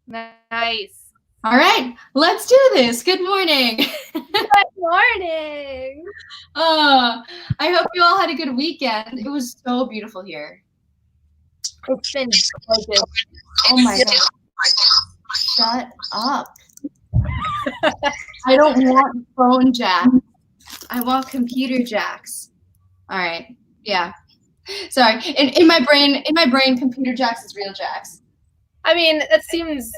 Nice. All right, let's do this. Good morning. Good morning. I hope you all had a good weekend. It was so beautiful here. It's been gorgeous. Oh my God. Shut up. I don't want phone jacks. I want computer jacks. All right. Yeah. Sorry. In my brain, computer jacks is real jacks. I mean, that seems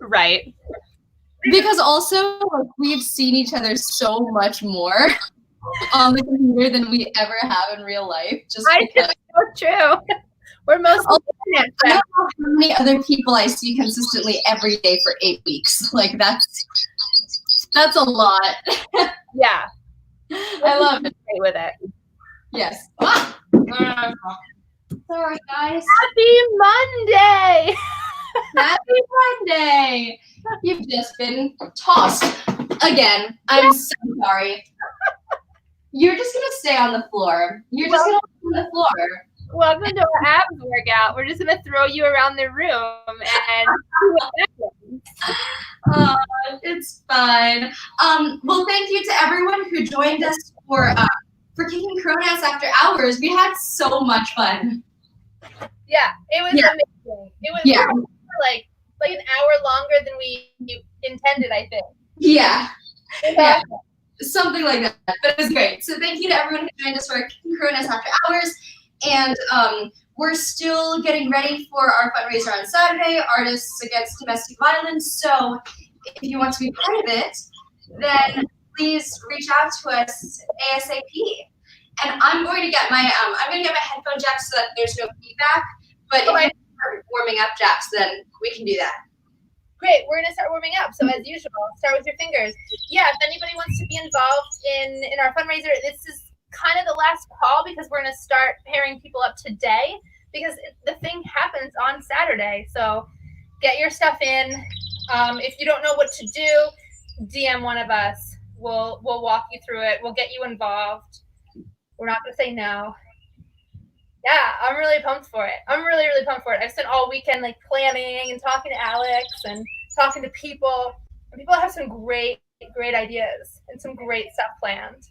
right. Because also, like, we've seen each other so much more on the computer than we ever have in real life. Just because. It's so true. We're mostly I don't know how many other people I see consistently every day for 8 weeks. Like that's a lot. Yeah. I love it. Great with it. Yes. Sorry, guys. Happy Monday. Happy Monday. You've just been tossed again. I'm so sorry. You're just gonna stay on the floor. You're just gonna stay on the floor. Welcome to our abs workout. We're just gonna throw you around the room and see what happens. It's fine. Well, thank you to everyone who joined us for kicking Coron after hours. We had so much fun. Yeah, it was amazing. It was like an hour longer than we intended, I think. Yeah. Something like that. But it was great. So thank you to everyone who joined us for kicking Coron after hours. And we're still getting ready for our fundraiser on Saturday, Artists Against Domestic Violence. So if you want to be part of it, then please reach out to us ASAP. And I'm going to get my headphone jack so that there's no feedback. But if you start warming up jacks, then we can do that. Great, we're gonna start warming up. So as usual, start with your fingers. Yeah, if anybody wants to be involved in our fundraiser, this is kind of the last call because we're gonna start pairing people up today because the thing happens on Saturday. So get your stuff in. If you don't know what to do, DM one of us. We'll walk you through it. We'll get you involved. We're not gonna say no. Yeah, I'm really pumped for it. I'm really, really pumped for it. I've spent all weekend like planning and talking to Alex and talking to people. And people have some great ideas and some great stuff planned.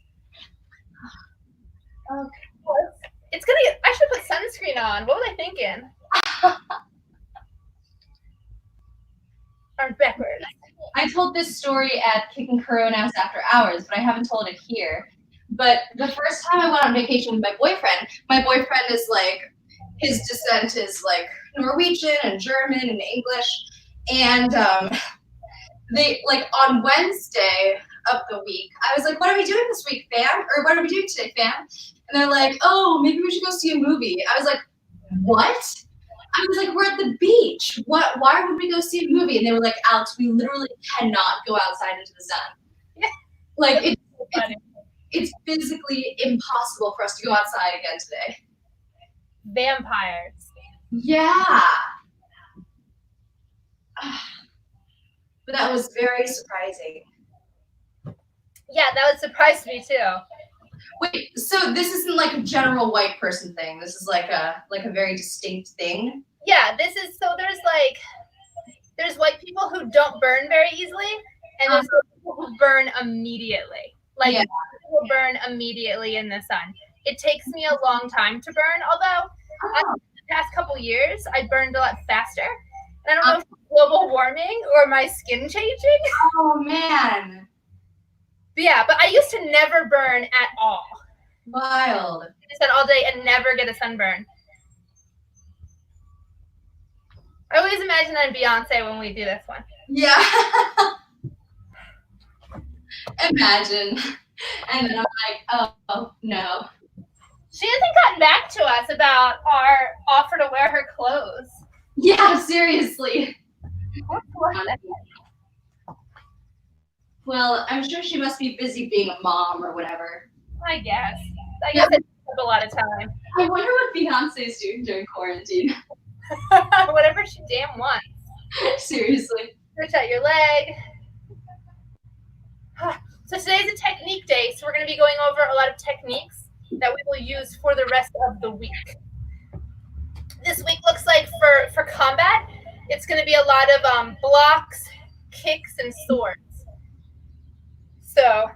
Okay. It's gonna get. I should put sunscreen on. What was I thinking? Arms backwards. I told this story at Kicking Coron after hours, but I haven't told it here. But the first time I went on vacation with my boyfriend is like, his descent is like Norwegian and German and English. And they like on Wednesday of the week, I was like, what are we doing this week, fam? Or what are we doing today, fam? And they're like, oh, maybe we should go see a movie. I was like, what? I was like, we're at the beach. Why would we go see a movie? And they were like, Alex, we literally cannot go outside into the sun. Yeah. Like it's physically impossible for us to go outside again today. Vampires. Yeah. But that was very surprising. Yeah, that would surprise me too. Wait, so this isn't like a general white person thing. This is like a very distinct thing. Yeah, this is so there's white people who don't burn very easily, and there's people who burn immediately. Like people burn immediately in the sun. It takes me a long time to burn, although the past couple years I burned a lot faster. And I don't know if it's global warming or my skin changing. Oh man. But I used to never burn at all. Wild. I spent all day and never get a sunburn. I always imagine I'm Beyonce when we do this one. Yeah. Imagine. And then I'm like, oh no. She hasn't gotten back to us about our offer to wear her clothes. Yeah, seriously. Well, I'm sure she must be busy being a mom or whatever. I guess it took a lot of time. I wonder what Beyonce's doing during quarantine. Whatever she damn wants. Seriously. Stretch out your leg. So today's a technique day, so we're going to be going over a lot of techniques that we will use for the rest of the week. This week looks like for combat, It's going to be a lot of blocks, kicks, and swords. So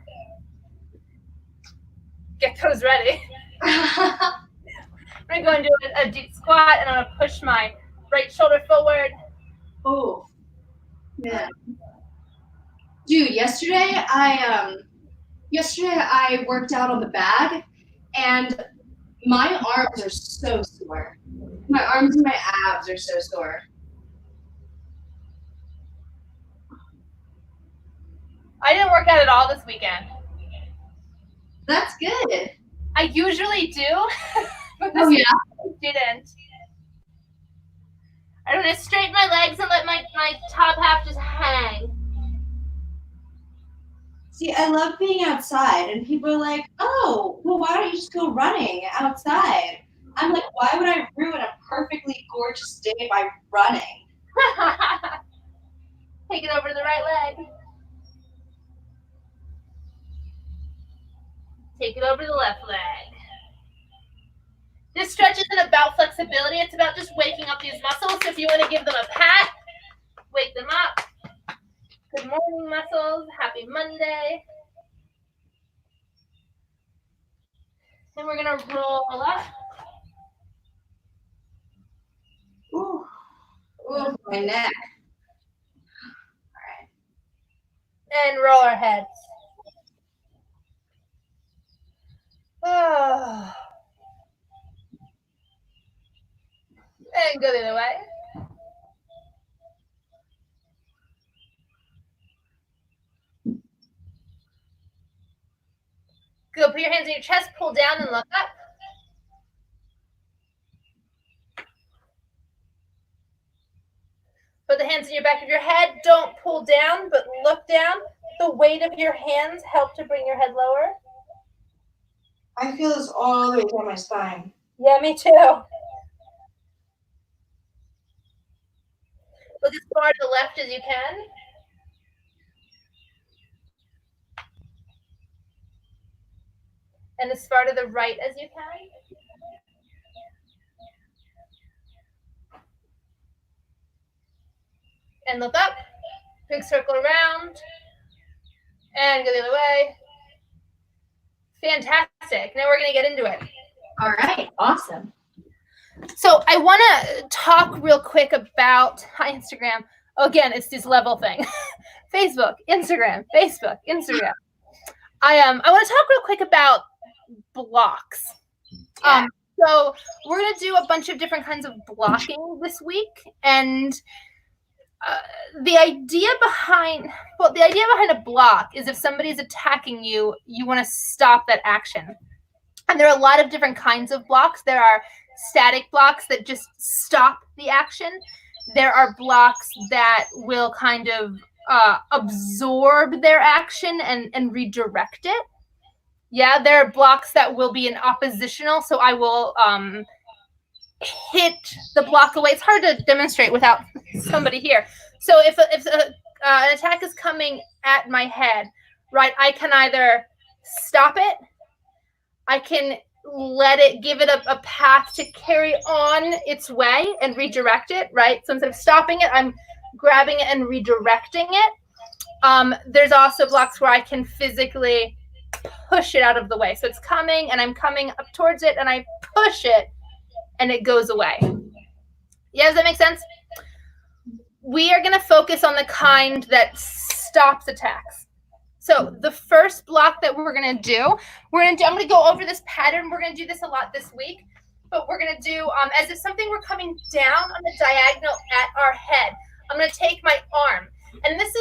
get those ready. I'm going to go and do a deep squat, and I'm going to push my right shoulder forward. Oh, man. Dude, yesterday I worked out on the bag, and my arms are so sore. My arms and my abs are so sore. I didn't work out at all this weekend. That's good. I usually do, but this Oh, yeah? I didn't. I'm going to straighten my legs and let my top half just hang. See, I love being outside, and people are like, oh, well, why don't you just go running outside? I'm like, why would I ruin a perfectly gorgeous day by running? Take it over to the right leg. Take it over to the left leg. This stretch isn't about flexibility. It's about just waking up these muscles. So if you want to give them a pat, wake them up. Good morning, muscles. Happy Monday. And we're going to roll up. Ooh, my neck. And roll our heads. Oh. And go the other way. Good. Put your hands on your chest, pull down and look up. Put the hands in your back of your head. Don't pull down, but look down. The weight of your hands help to bring your head lower. I feel this all the way down my spine. Yeah, me too. Look as far to the left as you can. And as far to the right as you can. And look up. Big circle around. And go the other way. Fantastic. Now we're going to get into it. All right. Awesome. So I want to talk real quick about Instagram. Again, it's this level thing. Facebook, Instagram, Facebook, Instagram. I want to talk real quick about blocks. Yeah. So we're going to do a bunch of different kinds of blocking this week. And the idea behind a block is if somebody's attacking you, you want to stop that action. And there are a lot of different kinds of blocks. There are static blocks that just stop the action. There are blocks that will kind of absorb their action and redirect it. Yeah, there are blocks that will be in oppositional. So I will hit the block away. It's hard to demonstrate without somebody here. So if an attack is coming at my head, right, I can either stop it, I can give it a path to carry on its way and redirect it, right? So instead of stopping it, I'm grabbing it and redirecting it. There's also blocks where I can physically push it out of the way. So it's coming and I'm coming up towards it and I push it and it goes away. Yeah, does that make sense? We are going to focus on the kind that stops attacks. So the first block that we're going to do, I'm going to go over this pattern. We're going to do this a lot this week, but we're going to do as if something were coming down on the diagonal at our head. I'm going to take my arm, and this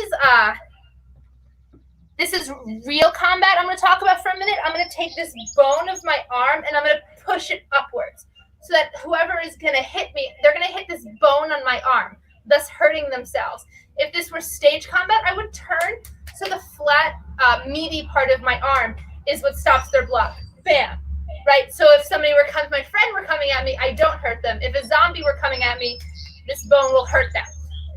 is real combat I'm going to talk about for a minute. I'm going to take this bone of my arm and I'm going to push it upwards so that whoever is going to hit me, they're going to hit this bone on my arm, thus hurting themselves. If this were stage combat, I would turn so the flat, meaty part of my arm is what stops their block. Bam, right? So if my friend were coming at me, I don't hurt them. If a zombie were coming at me, this bone will hurt them.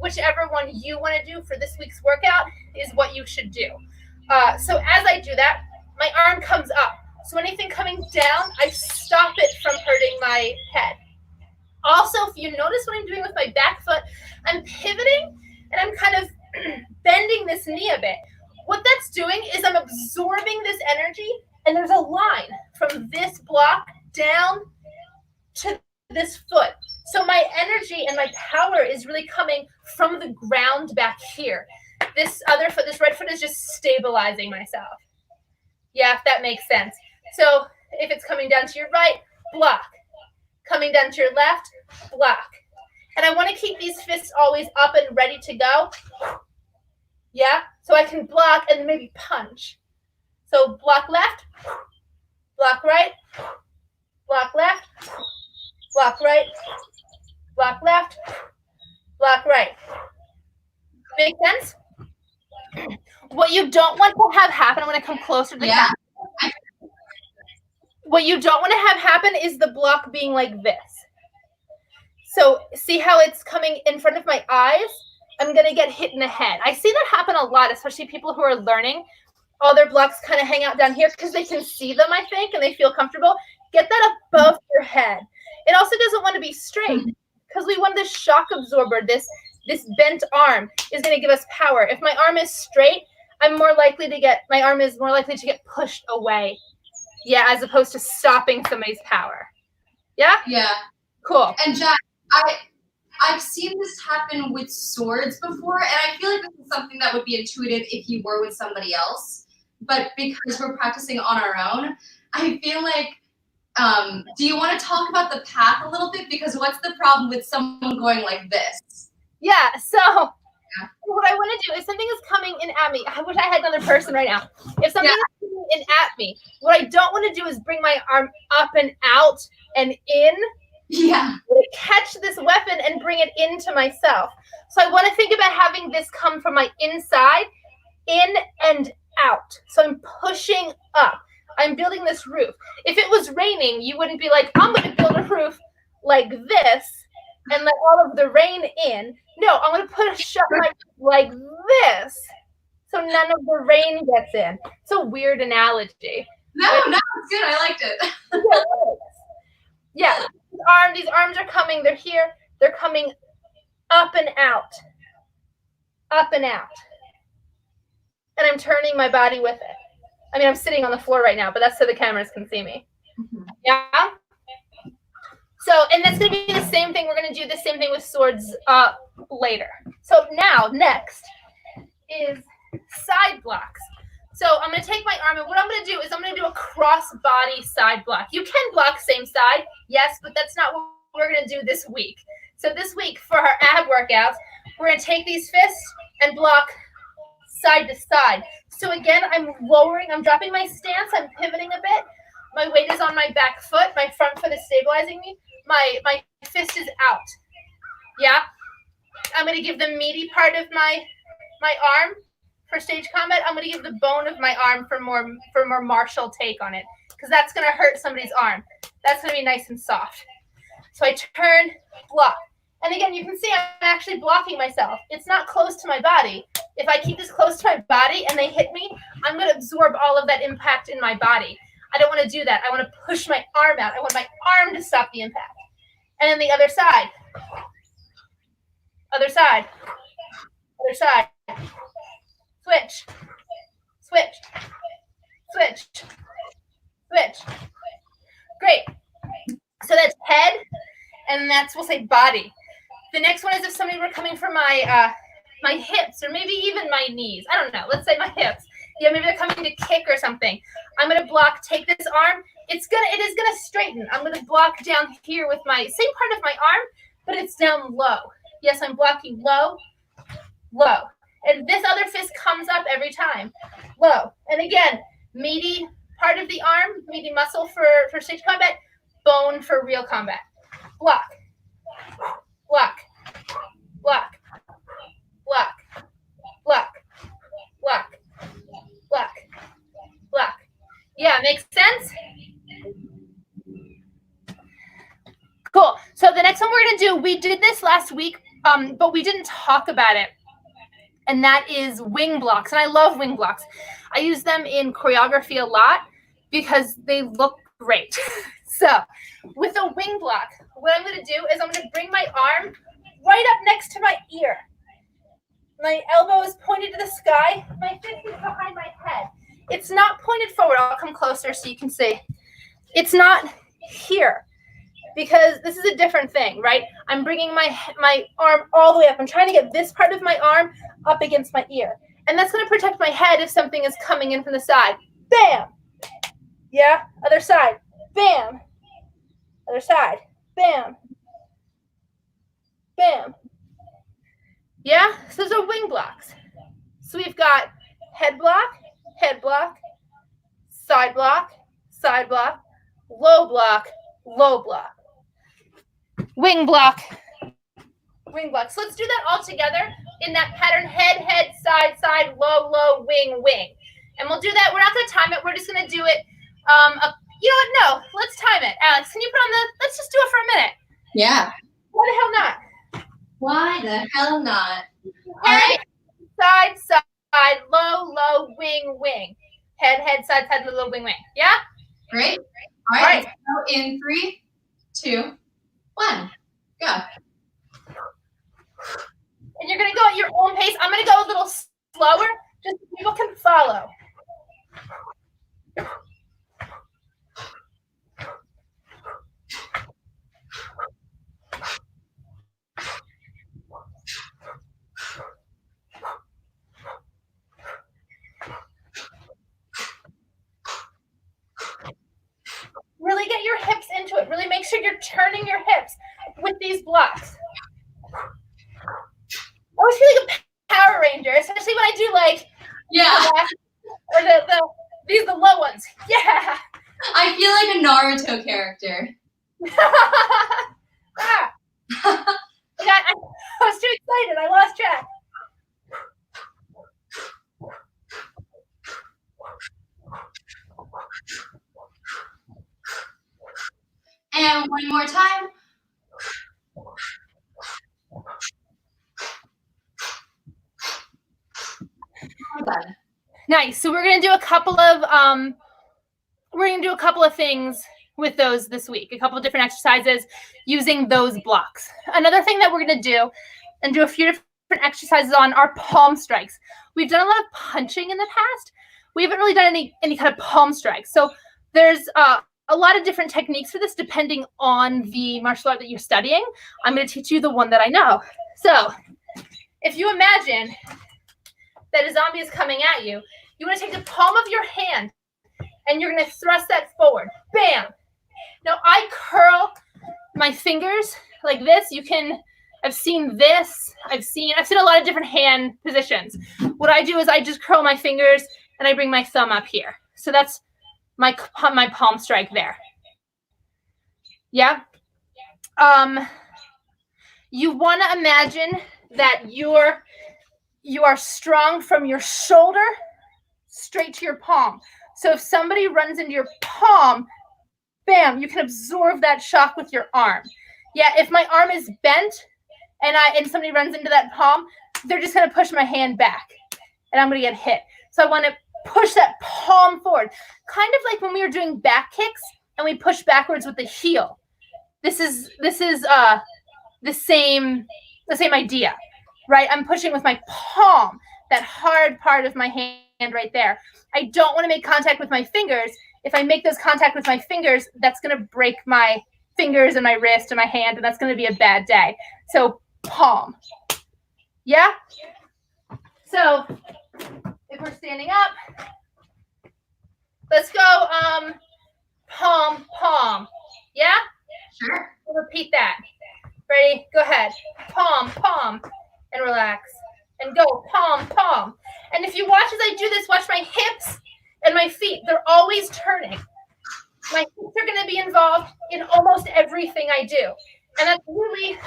Whichever one you want to do for this week's workout is what you should do. So as I do that, my arm comes up. So anything coming down, I stop it from hurting my head. Also, if you notice what I'm doing with my back foot, I'm pivoting and I'm kind of bending this knee a bit. What that's doing is I'm absorbing this energy, and there's a line from this block down to this foot. So my energy and my power is really coming from the ground back here. This other foot, this right foot, is just stabilizing myself. Yeah, if that makes sense. So if it's coming down to your right, block. Coming down to your left, block. And I want to keep these fists always up and ready to go. Yeah, so I can block and maybe punch. So block left, block right, block left, block right, block left, block right. Make sense? What you don't want to have happen, I'm going to come closer to the camera. What you don't want to have happen is the block being like this. So see how it's coming in front of my eyes? I'm going to get hit in the head. I see that happen a lot, especially people who are learning. All their blocks kind of hang out down here because they can see them, I think, and they feel comfortable. Get that above your head. It also doesn't want to be straight because we want this shock absorber, this bent arm is going to give us power. If my arm is straight, my arm is more likely to get pushed away. Yeah, as opposed to stopping somebody's power. Yeah? Yeah. Cool. And Jack, I've seen this happen with swords before, and I feel like this is something that would be intuitive if you were with somebody else. But because we're practicing on our own, I feel like, do you want to talk about the path a little bit? Because what's the problem with someone going like this? Yeah, so what I want to do is something is coming in at me. I wish I had another person right now. If something is coming in at me, what I don't want to do is bring my arm up and out and in. Yeah. Catch this weapon and bring it into myself. So I want to think about having this come from my inside, in and out. So I'm pushing up. I'm building this roof. If it was raining, you wouldn't be like, I'm going to build a roof like this and let all of the rain in. No, I'm going to push up my like this so none of the rain gets in. It's a weird analogy. No, it's good. I liked it. Yeah. These arms are coming. They're here. They're coming up and out. Up and out. And I'm turning my body with it. I mean, I'm sitting on the floor right now, but that's so the cameras can see me. Mm-hmm. Yeah? So, and that's going to be the same thing. We're going to do the same thing with swords later. So now, next is side blocks. So I'm going to take my arm, and what I'm going to do is I'm going to do a cross-body side block. You can block same side, yes, but that's not what we're going to do this week. So this week, for our ab workouts, we're going to take these fists and block side to side. So again, I'm dropping my stance, I'm pivoting a bit. My weight is on my back foot, my front foot is stabilizing me. My fist is out. Yeah? I'm going to give the meaty part of my arm for stage combat. I'm going to give the bone of my arm for more martial take on it, because that's going to hurt somebody's arm. That's going to be nice and soft. So I turn, block. And again, you can see I'm actually blocking myself. It's not close to my body. If I keep this close to my body and they hit me, I'm going to absorb all of that impact in my body. I don't want to do that. I want to push my arm out. I want my arm to stop the impact. And then the other side. Other side. Other side. Switch. Switch. Switch. Switch. Great. So that's head, and that's, we'll say, body. The next one is if somebody were coming from my hips, or maybe even my knees. I don't know. Let's say my hips. Yeah, maybe they're coming to kick or something. I'm going to block, take this arm. It is going to straighten. I'm going to block down here with my same part of my arm, but it's down low. Yes, I'm blocking low, low. And this other fist comes up every time. Low. And again, meaty part of the arm, meaty muscle for stage combat, bone for real combat. Block. Block. Block. Block. Block. Block. Block. Block. Yeah, makes sense? Cool. So the next one we're going to do, we did this last week, but we didn't talk about it. And that is wing blocks. And I love wing blocks. I use them in choreography a lot because they look great. So with a wing block, what I'm going to do is I'm going to bring my arm right up next to my ear. My elbow is pointed to the sky. My fist is behind my head. It's not pointed forward. I'll come closer so you can see. It's not here because this is a different thing, right? I'm bringing my arm all the way up. I'm trying to get this part of my arm up against my ear. And that's going to protect my head if something is coming in from the side. Bam! Yeah, other side. Bam! Other side. Bam! Bam! Yeah, so those are wing blocks. So we've got head block, side block, low block, wing block, wing block. So let's do that all together in that pattern: head, side, low, wing. And we'll do that. We're not going to time it. We're just going to do it. You know what? No, let's time it. Alex, can you put on let's just do it for a minute. Yeah. Why the hell not? Why the hell not? All Head, right. side, low, wing. Head, side, low, wing. Yeah? Great. All right. Let's go in 3, 2, 1. Go. And you're going to go at your own pace. I'm going to go a little slower just so people can follow. Really get your hips into it. Really make sure you're turning your hips with these blocks. I always feel like a Power Ranger, especially when I do like or the low ones. Yeah. I feel like a Naruto character. I was too excited. I lost track. And one more time. Done. Nice. So we're gonna do a couple of things with those this week. A couple of different exercises using those blocks. Another thing that we're gonna do and do a few different exercises on are palm strikes. We've done a lot of punching in the past. We haven't really done any kind of palm strikes. So there's a lot of different techniques for this depending on the martial art that you're studying. I'm going to teach you the one that I know. So if you imagine that a zombie is coming at you, you want to take the palm of your hand and you're going to thrust that forward. Bam! Now I curl my fingers like this. I've seen this. I've seen a lot of different hand positions. What I do is I just curl my fingers and I bring my thumb up here. So that's my palm strike there. Yeah. You want to imagine that you are strong from your shoulder straight to your palm. So if somebody runs into your palm, bam, you can absorb that shock with your arm. Yeah, if my arm is bent and somebody runs into that palm, they're just going to push my hand back and I'm going to get hit. So I want to push that palm forward, kind of like when we were doing back kicks and we push backwards with the heel. This is the same idea, right? I'm pushing with my palm, that hard part of my hand right there. I don't want to make contact with my fingers. If I make those contact with my fingers, that's going to break my fingers and my wrist and my hand, and that's going to be a bad day. So palm. Yeah? So if we're standing up, let's go palm. Yeah? Sure. We'll repeat that. Ready? Go ahead. Palm, and relax. And go palm. And if you watch as I do this, watch my hips and my feet. They're always turning. My hips are going to be involved in almost everything I do. And that's really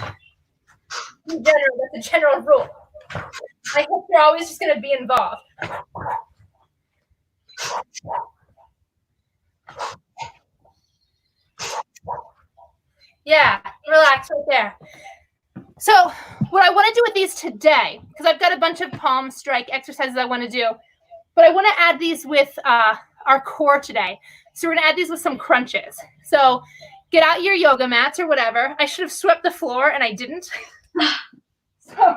that's a general rule. My hips are always just going to be involved. Yeah, relax right there. So what I want to do with these today, because I've got a bunch of palm strike exercises I want to do, but I want to add these with our core today. So we're gonna add these with some crunches. So get out your yoga mats or whatever. I should have swept the floor and I didn't. So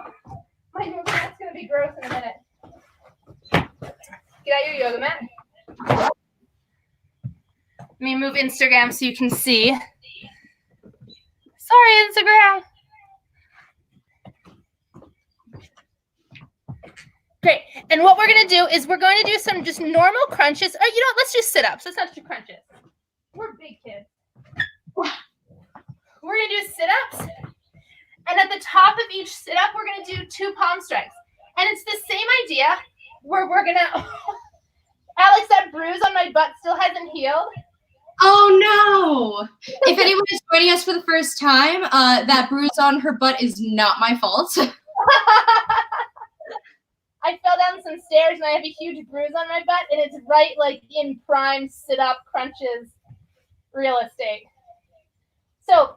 my yoga mat's gonna be gross in a minute. Get out your yoga mat. Let me move Instagram so you can see. Sorry, Instagram. Great. And what we're going to do is we're going to do some just normal crunches. Or, let's do sit-ups. Let's not do crunches. We're big kids. We're going to do sit-ups. And at the top of each sit-up, we're going to do 2 palm strikes. And it's the same idea where we're going to... Alex, that bruise on my butt still hasn't healed. Oh, no. If anyone is joining us for the first time, that bruise on her butt is not my fault. I fell down some stairs and I have a huge bruise on my butt, and it's right in prime sit-up crunches real estate. So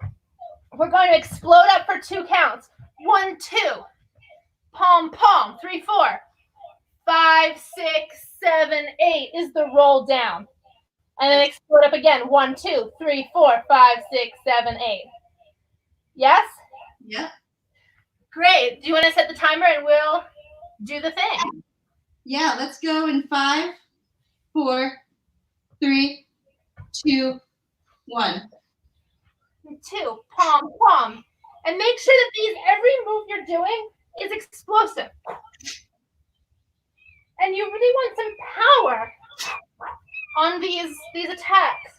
we're going to explode up for 2 counts. 1, 2, palm, palm, 3, 4, 5, 6, 7, 8 is the roll down. And then explode up again. 1, 2, 3, 4, 5, 6, 7, 8. Yes? Yep. Great. Do you want to set the timer and we'll do the thing? Yeah, let's go in 5, 4, 3, 2, 1. 2, palm, palm. And make sure that every move you're doing is explosive. And you really want some power on these attacks.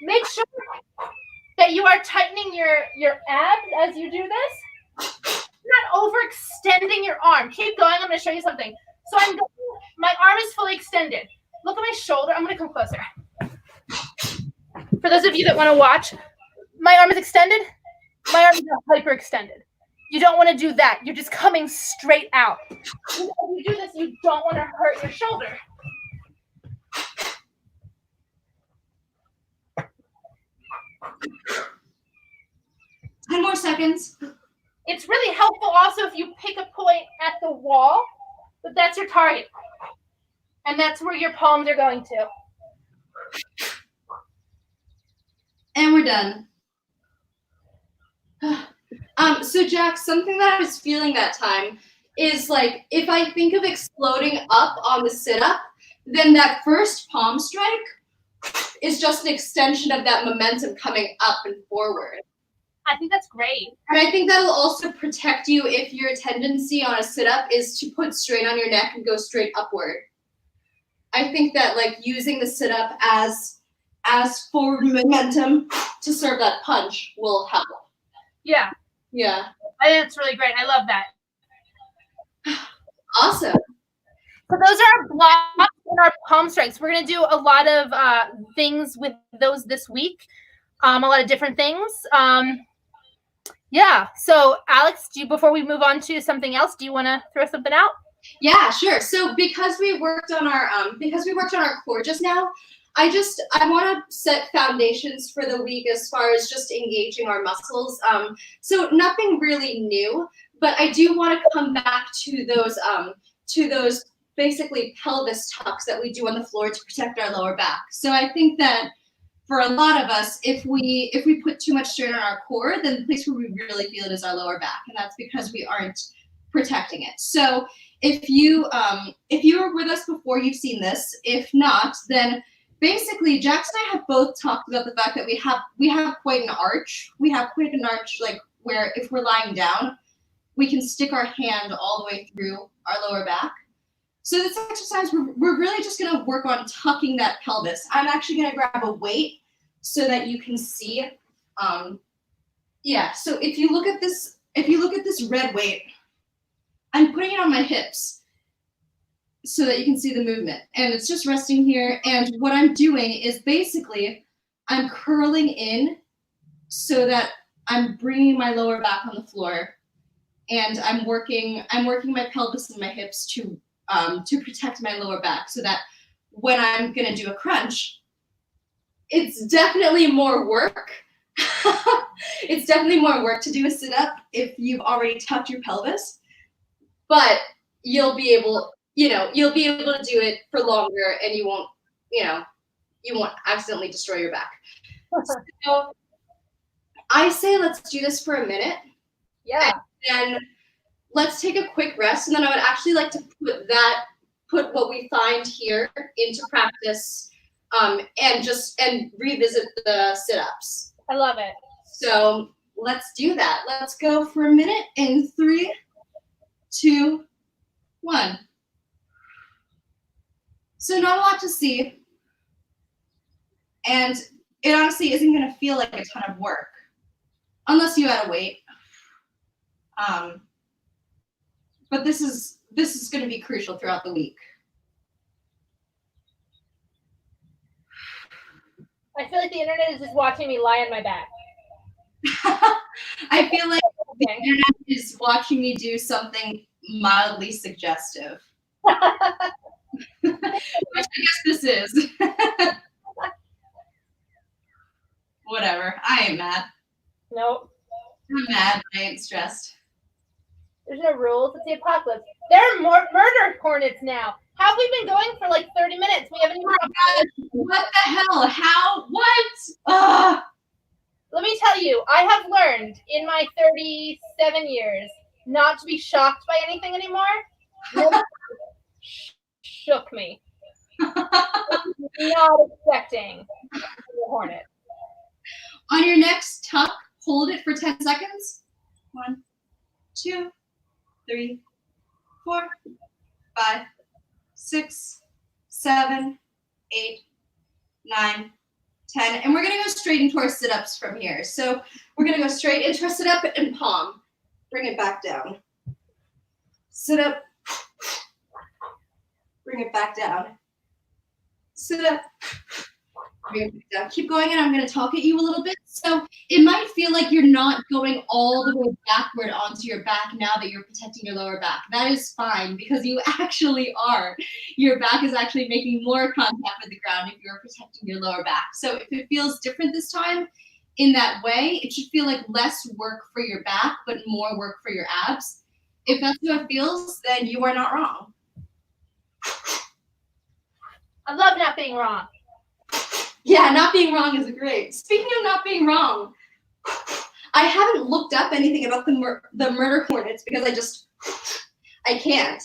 Make sure that you are tightening your abs as you do this. Not overextending your arm. Keep going. I'm going to show you something. So my arm is fully extended. Look at my shoulder. I'm going to come closer. For those of you that want to watch, my arm is extended. My arm is hyperextended. You don't want to do that. You're just coming straight out. If you do this, you don't want to hurt your shoulder. Ten more seconds. It's really helpful also if you pick a point at the wall, but that's your target. And that's where your palms are going to. And we're done. So Jack, something that I was feeling that time is if I think of exploding up on the sit-up, then that first palm strike is just an extension of that momentum coming up and forward. I think that's great. And I think that'll also protect you if your tendency on a sit-up is to put strain on your neck and go straight upward. I think that using the sit-up as forward momentum to serve that punch will help. Yeah. Yeah. I think it's really great. I love that. Awesome. So those are our blocks and our palm strikes. We're going to do a lot of things with those this week. A lot of different things. Yeah. So Alex, before we move on to something else, do you want to throw something out? Yeah, sure. So because we worked on our core just now, I want to set foundations for the week as far as just engaging our muscles. So nothing really new, but I do want to come back to those basically pelvis tucks that we do on the floor to protect our lower back. So I think that for a lot of us, if we put too much strain on our core, then the place where we really feel it is our lower back, and that's because we aren't protecting it. So if you were with us before, you've seen this. If not, then basically, Jax and I have both talked about the fact that we have quite an arch. We have quite an arch, where if we're lying down, we can stick our hand all the way through our lower back. So this exercise, we're really just going to work on tucking that pelvis. I'm actually going to grab a weight so that you can see. Yeah. So if you look at this red weight, I'm putting it on my hips so that you can see the movement. And it's just resting here. And what I'm doing is basically I'm curling in so that I'm bringing my lower back on the floor, and I'm working my pelvis and my hips to protect my lower back, so that when I'm gonna do a crunch, it's definitely more work. It's definitely more work to do a sit-up if you've already tucked your pelvis, but you'll be able you'll be able to do it for longer, and you won't accidentally destroy your back. So I say let's do this for a minute. Yeah. And then let's take a quick rest, and then I would actually like to put what we find here into practice, and revisit the sit-ups. I love it. So let's do that. Let's go for a minute in 3, 2, 1. So not a lot to see, and it honestly isn't going to feel like a ton of work unless you add a weight. But this is going to be crucial throughout the week. I feel like the internet is just watching me lie on my back. I feel like the internet is watching me do something mildly suggestive. Which I guess this is. Whatever. I ain't mad. Nope. I'm mad, but I ain't stressed. There's no rules. It's the apocalypse. There are more murder hornets now. How have we been going for like 30 minutes? We haven't even. What the hell? How? What? Ugh. Let me tell you, I have learned in my 37 years not to be shocked by anything anymore. Shook me. Not expecting a hornet. On your next tuck, hold it for 10 seconds. 1, 2, 3, 4, 5, 6, 7, 8, 9, 10. And we're going to go straight into our sit-ups from here. So we're going to go straight into our sit-up and palm. Bring it back down. Sit up. Bring it back down. Sit up. Bring it back down. Keep going, and I'm going to talk at you a little bit. So it might feel like you're not going all the way backward onto your back now that you're protecting your lower back. That is fine, because you actually are. Your back is actually making more contact with the ground if you're protecting your lower back. So if it feels different this time in that way, it should feel like less work for your back, but more work for your abs. If that's how it feels, then you are not wrong. I love not being wrong. Yeah, not being wrong is great. Speaking of not being wrong, I haven't looked up anything about the murder hornets because I can't.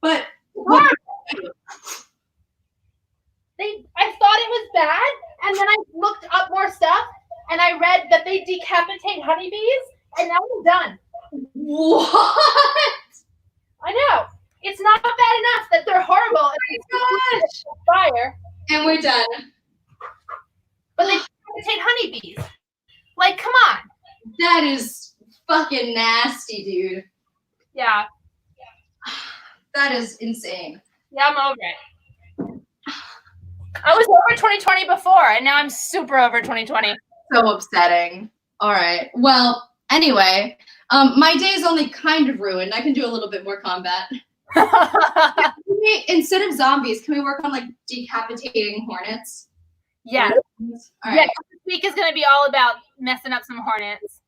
But I thought it was bad, and then I looked up more stuff, and I read that they decapitate honeybees, and now I'm done. What? I know. It's not bad enough that they're horrible. Oh my gosh. Fire. And we're done. But they decapitate honeybees. Like, come on. That is fucking nasty, dude. Yeah. That is insane. Yeah, I'm over it. I was over 2020 before, and now I'm super over 2020. So upsetting. All right. Well, anyway, my day is only kind of ruined. I can do a little bit more combat. Instead of zombies, can we work on like decapitating hornets? Yeah. All right. Yeah. This week is going to be all about messing up some hornets.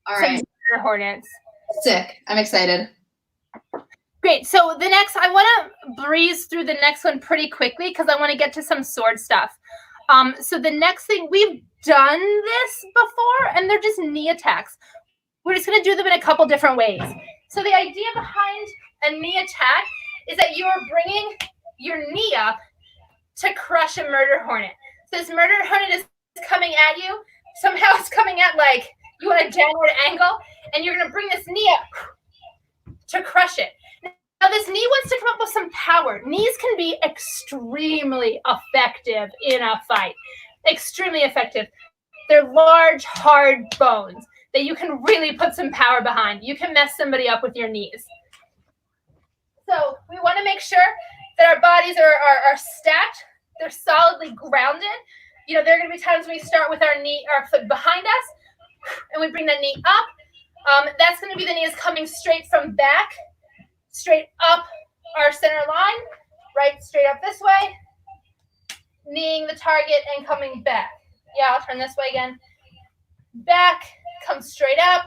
All right. Some hornets. Sick. I'm excited. Great. So the next, I want to breeze through the next one pretty quickly because I want to get to some sword stuff. So the next thing, we've done this before, and they're just knee attacks. We're just going to do them in a couple different ways. So the idea behind a knee attack is that you are bringing your knee up to crush a murder hornet. So this murder hornet is coming at you. Somehow it's coming at like you want a downward angle, and you're going to bring this knee up to crush it. Now this knee wants to come up with some power. Knees can be extremely effective in a fight. Extremely effective. They're large, hard bones that you can really put some power behind. You can mess somebody up with your knees. So we want to make sure that our bodies are stacked. They're solidly grounded. You know, there are going to be times when we start with our foot behind us, and we bring that knee up. That's going to be the knees coming straight from back, straight up our center line, right, straight up this way, kneeing the target and coming back. Yeah, I'll turn this way again. Back, comes straight up,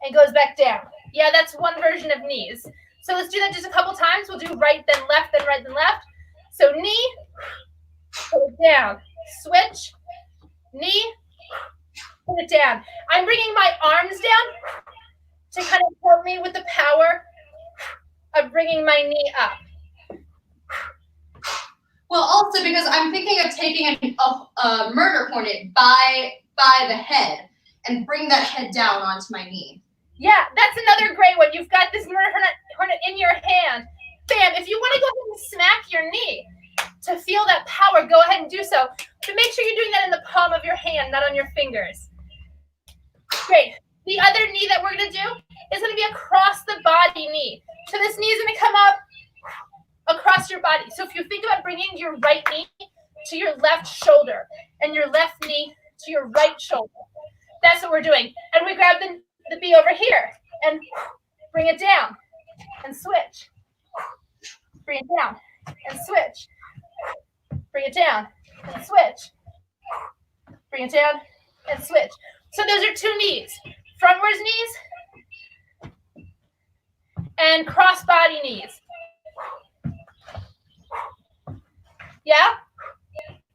and goes back down. Yeah, that's one version of knees. So let's do that just a couple times. We'll do right, then left, then right, then left. So knee, put it down, switch, knee, put it down. I'm bringing my arms down to kind of help me with the power of bringing my knee up. Well, also because I'm thinking of taking a murder hornet by the head and bring that head down onto my knee. Yeah, that's another great one. You've got this murder hornet in your hand. Bam, if you want to go ahead and smack your knee to feel that power, go ahead and do so. But make sure you're doing that in the palm of your hand, not on your fingers. Great. The other knee that we're going to do is going to be across the body knee. So this knee is going to come up across your body. So if you think about bringing your right knee to your left shoulder and your left knee to your right shoulder, that's what we're doing. And we grab the B over here and bring it down and switch. Bring it down and switch. Bring it down and switch. Bring it down and switch. So those are two knees. Frontwards knees and cross body knees. Yeah?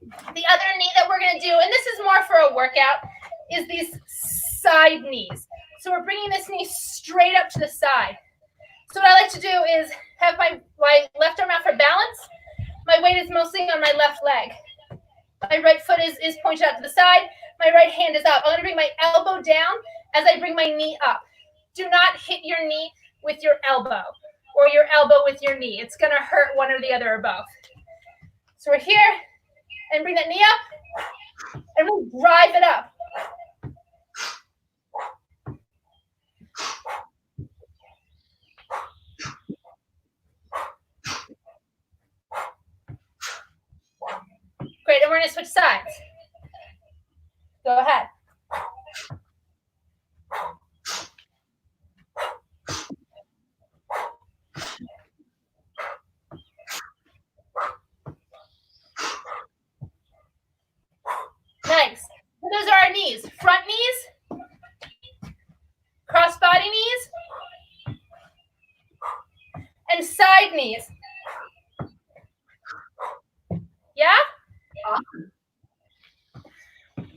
The other knee that we're going to do, and this is more for a workout, is these side knees. So we're bringing this knee straight up to the side. So what I like to do is have my left arm out for balance. My weight is mostly on my left leg. My right foot is pointed out to the side. My right hand is up. I'm going to bring my elbow down as I bring my knee up. Do not hit your knee with your elbow or your elbow with your knee. It's going to hurt one or the other or both. So we're here and bring that knee up and we'll drive it up. Great, and we're going to switch sides. Go ahead. Nice. So those are our knees. Front knees, cross body knees, and side knees. Yeah? Awesome.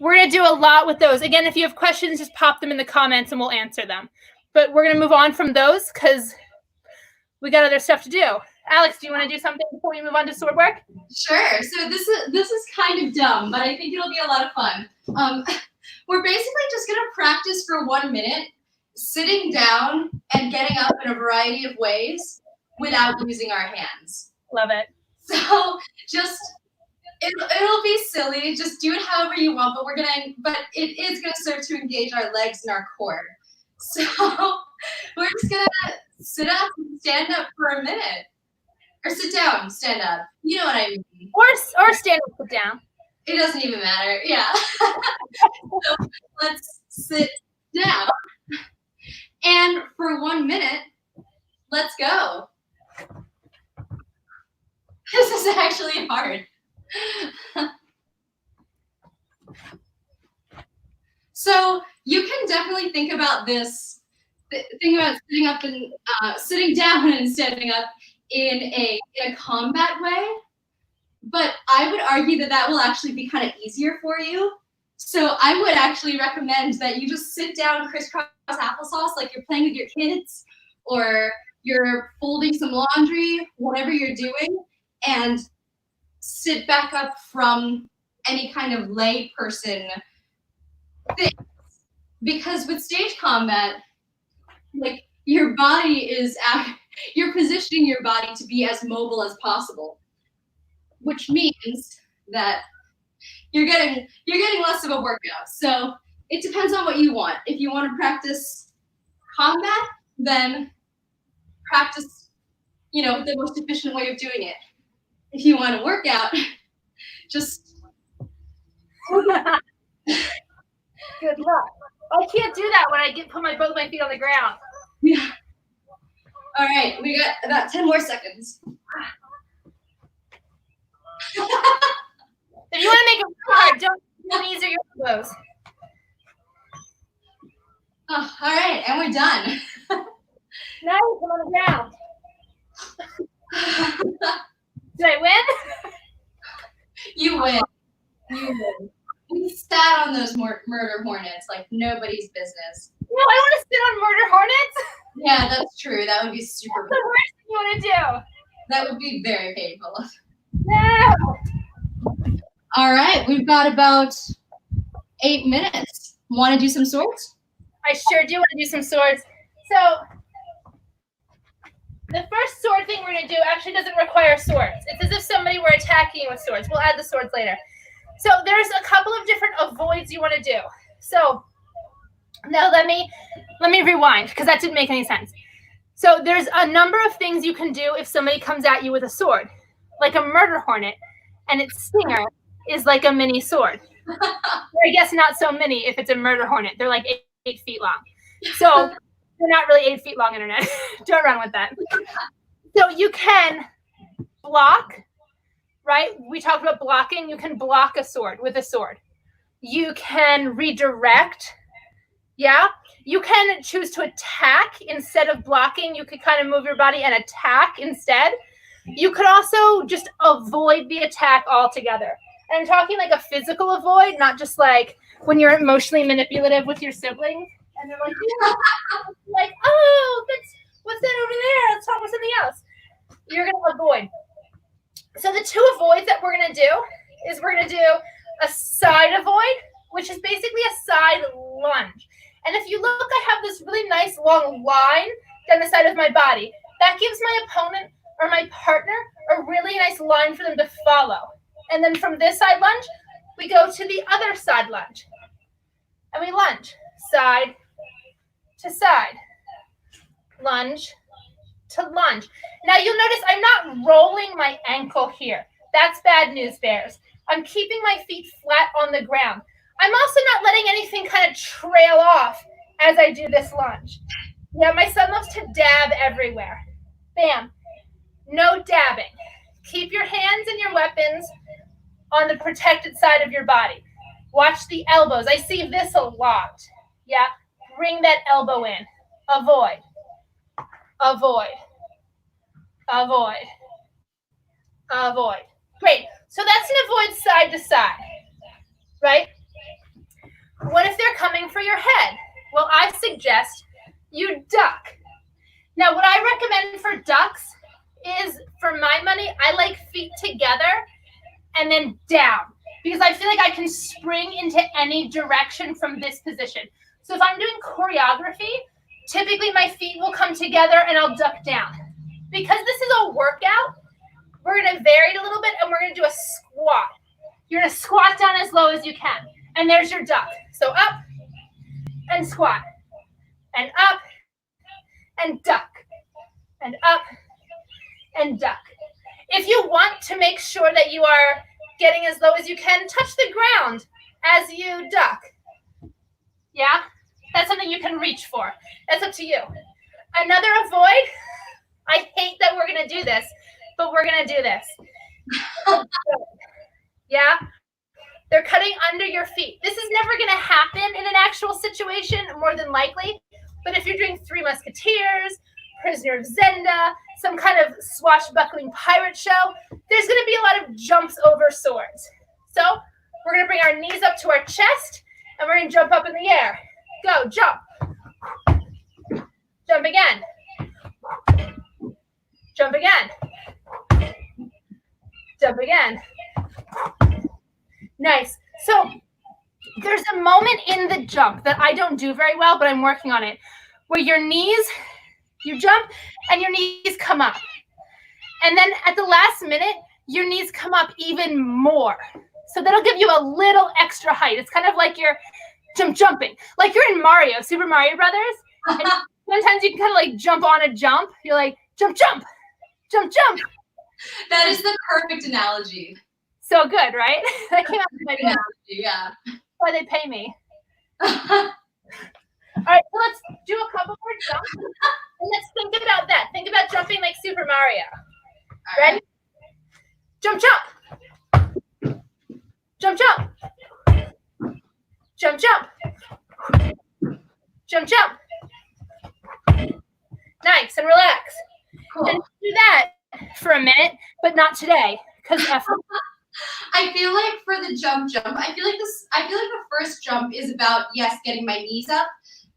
We're going to do a lot with those. Again, if you have questions, just pop them in the comments and we'll answer them. But we're going to move on from those because we got other stuff to do. Alex, do you want to do something before we move on to sword work? Sure. So this is kind of dumb, but I think it'll be a lot of fun. We're basically just going to practice for 1 minute, sitting down and getting up in a variety of ways without using our hands. Love it. So just it'll be silly. Just do it however you want, but it is gonna serve to engage our legs and our core. So we're just gonna sit up and stand up for a minute. Or sit down, stand up. You know what I mean. Or stand up, sit down. It doesn't even matter. Yeah. So let's sit down. And for 1 minute, let's go. This is actually hard. So you can definitely think about this. Think about sitting down and standing up in a combat way. But I would argue that will actually be kind of easier for you. So I would actually recommend that you just sit down crisscross applesauce like you're playing with your kids or you're folding some laundry, whatever you're doing, and sit back up from any kind of lay person thing. Because with stage combat, like your body you're positioning your body to be as mobile as possible, which means that you're getting less of a workout. So it depends on what you want. If you want to practice combat, then practice, the most efficient way of doing it. If you want to work out, just good luck. I can't do that when I put both my feet on the ground. Yeah. All right, we got about 10 more seconds. If you want to make it hard, don't your knees or your elbows. Oh, all right, and we're done. Now you come on the ground. Did I win? You win. You win. We sat on those murder hornets like nobody's business. No, I want to sit on murder hornets. Yeah, that's true. That would be super. What's the worst thing you want to do? That would be very painful. No. All right, we've got about 8 minutes. Want to do some swords? I sure do want to do some swords. So the first sword thing we're going to do actually doesn't require swords. It's as if somebody were attacking you with swords. We'll add the swords later. So there's a couple of different avoids you want to do. So now let me rewind because that didn't make any sense. So there's a number of things you can do if somebody comes at you with a sword, like a murder hornet, and its stinger is like a mini sword. Or I guess not so mini if it's a murder hornet. They're like 8 feet long. So they're not really 8 feet long, internet. Don't run with that. So you can block, right? We talked about blocking. You can block a sword with a sword. You can redirect. Yeah. You can choose to attack instead of blocking. You could kind of move your body and attack instead. You could also just avoid the attack altogether. And I'm talking like a physical avoid, not just like when you're emotionally manipulative with your siblings and they're like, yeah. Like, oh, what's that over there? Let's talk about something else. You're going to avoid. So the two avoids that we're going to do is we're going to do a side avoid, which is basically a side lunge. And if you look, I have this really nice long line down the side of my body. That gives my opponent or my partner a really nice line for them to follow. And then from this side lunge, we go to the other side lunge. And we lunge side to side. Lunge to lunge. Now you'll notice I'm not rolling my ankle here. That's bad news, bears. I'm keeping my feet flat on the ground. I'm also not letting anything kind of trail off as I do this lunge. Yeah, my son loves to dab everywhere. Bam. No dabbing. Keep your hands and your weapons on the protected side of your body. Watch the elbows. I see this a lot. Yeah, bring that elbow in. Avoid. Avoid. Avoid. Avoid. Great. So that's an avoid side to side, right? What if they're coming for your head? Well, I suggest you duck. Now, what I recommend for ducks is, for my money, I like feet together and then down because I feel like I can spring into any direction from this position. So if I'm doing choreography, typically my feet will come together and I'll duck down. Because this is a workout, we're going to vary it a little bit and we're going to do a squat. You're going to squat down as low as you can. And there's your duck. So up and squat and up and duck and up and duck. If you want to make sure that you are getting as low as you can, touch the ground as you duck. Yeah? That's something you can reach for. That's up to you. Another avoid. I hate that we're going to do this, but we're going to do this. Yeah? They're cutting under your feet. This is never going to happen in an actual situation, more than likely. But if you're doing Three Musketeers, Prisoner of Zenda, some kind of swashbuckling pirate show, there's going to be a lot of jumps over swords. So we're going to bring our knees up to our chest, and we're going to jump up in the air. Go, jump. Jump again. Jump again. Jump again. Nice. So there's a moment in the jump that I don't do very well, but I'm working on it, where your knees, you jump and your knees come up. And then at the last minute, your knees come up even more. So that'll give you a little extra height. It's kind of like you're jumping. Like you're in Mario, Super Mario Brothers. And sometimes you can kind of like jump on a jump. You're like, jump, jump, jump, jump. That is the perfect analogy. So good, right? That came out of my mouth. Yeah. That's why they pay me. All right, so let's do a couple more jumps. And let's think about that. Think about jumping like Super Mario. Ready? Right. Jump, jump. Jump, jump. Jump, jump. Jump, jump. Nice, and relax. Cool. And do that for for a minute, but not today because I feel like for the jump, I feel like the first jump is about, yes, getting my knees up,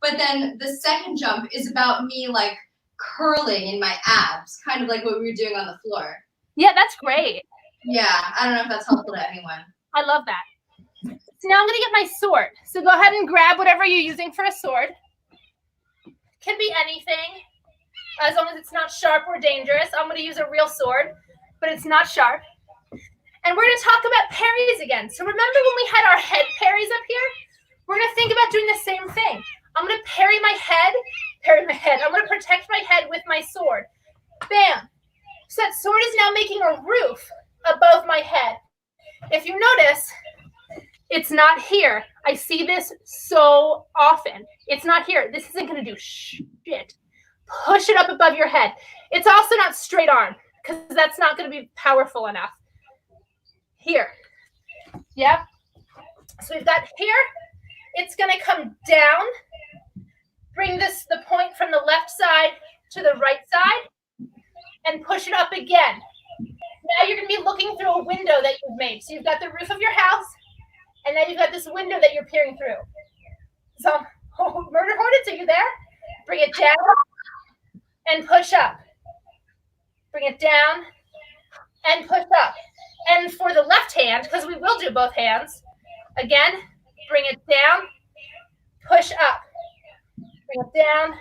but then the second jump is about me like curling in my abs, kind of like what we were doing on the floor. Yeah, that's great. Yeah, I don't know if that's helpful to anyone. I love that. So now I'm gonna get my sword. So go ahead and grab whatever you're using for a sword. Can be anything, as long as it's not sharp or dangerous. I'm gonna use a real sword, but it's not sharp. And we're gonna talk about parries again. So remember when we had our head parries up here? We're gonna think about doing the same thing. I'm gonna parry my head. I'm gonna protect my head with my sword. Bam. So that sword is now making a roof above my head. If you notice, it's not here. I see this so often. It's not here. This isn't gonna do shit. Push it up above your head. It's also not straight arm because that's not gonna be powerful enough. Here. Yep. So we've got here. It's gonna come down. Bring the point from the left side to the right side and push it up again. Now you're gonna be looking through a window that you've made. So you've got the roof of your house, and then you've got this window that you're peering through. So, murder hornets, are you there? Bring it down and push up. Bring it down and push up. And for the left hand, because we will do both hands, again, bring it down, push up. Bring it down,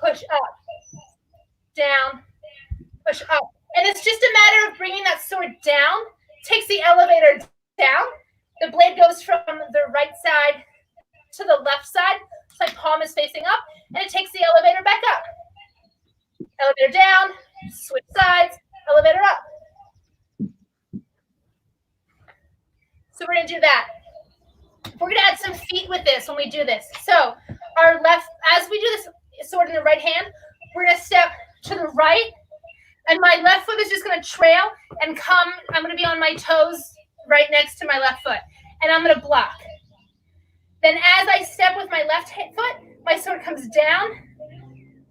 push up, down, push up. And it's just a matter of bringing that sword down, takes the elevator down. The blade goes from the right side to the left side, so my palm is facing up, and it takes the elevator back up. Elevator down, switch sides, elevator up. So we're gonna do that. We're gonna add some feet with this when we do this. So our left, as we do this sword in the right hand, we're gonna step to the right, and my left foot is just gonna trail and come. I'm gonna be on my toes right next to my left foot, and I'm gonna block. Then as I step with my left foot, my sword comes down,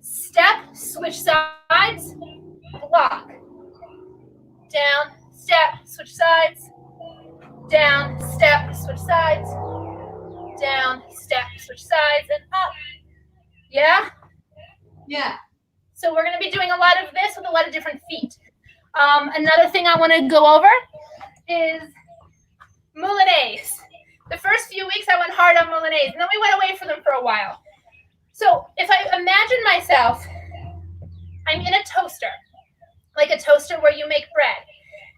step, switch sides, block. Down, step, switch sides, down, step, switch sides, down, step, switch sides, and up. Yeah? Yeah. So we're going to be doing a lot of this with a lot of different feet. Another thing I want to go over is Moulinaise. The first few weeks I went hard on Moulinaise, and then we went away from them for a while. So if I imagine myself, I'm in a toaster, like a toaster where you make bread,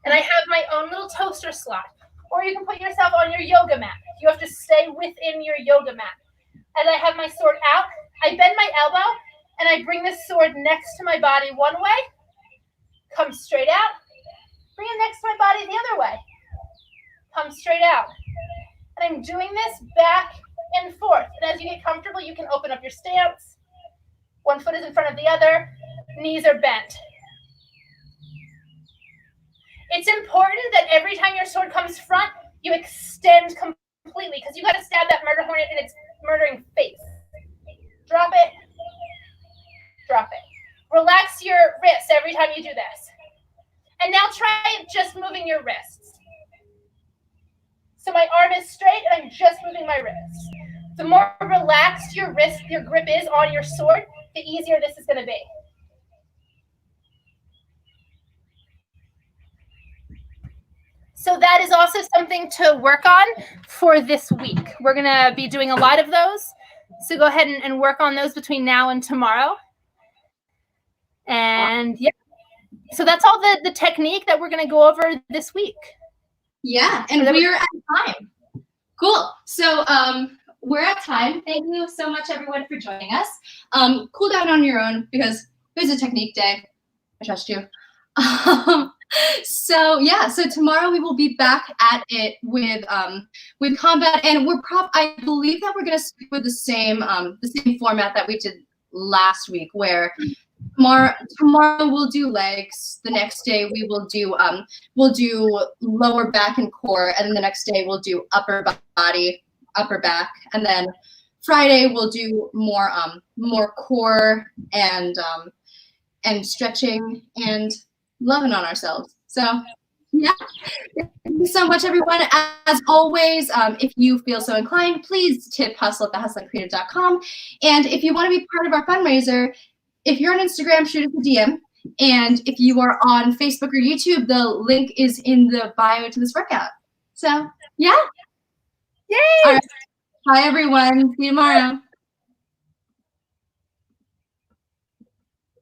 and I have my own little toaster slot. Or you can put yourself on your yoga mat. You have to stay within your yoga mat. As I have my sword out, I bend my elbow, and I bring the sword next to my body one way, come straight out, bring it next to my body the other way, come straight out. And I'm doing this back and forth. And as you get comfortable, you can open up your stance. One foot is in front of the other, knees are bent. It's important that every time your sword comes front, you extend completely, because you got to stab that murder hornet in its murdering face. Drop it. Drop it. Relax your wrists every time you do this. And now try just moving your wrists. So my arm is straight and I'm just moving my wrists. The more relaxed your grip is on your sword, the easier this is going to be. So that is also something to work on for this week. We're going to be doing a lot of those. So go ahead and work on those between now and tomorrow. And yeah, so that's all the technique that we're going to go over this week. Yeah, and we're at time. Cool. So we're at time. Thank you so much, everyone, for joining us. Cool down on your own, because it was a technique day. I trust you. So yeah, so tomorrow we will be back at it with combat, and I believe that we're gonna stick with the same format that we did last week, where tomorrow we'll do legs. The next day we will do lower back and core, and then the next day we'll do upper body, upper back, and then Friday we'll do more core and stretching, and loving on ourselves. So yeah. Thank you so much, everyone. As always, if you feel so inclined, please tip hustle at thehustleandcreative.com. And if you want to be part of our fundraiser, if you're on Instagram, shoot us a DM. And if you are on Facebook or YouTube, the link is in the bio to this workout. So, yeah. Yay! All right. Bye, everyone. See you tomorrow.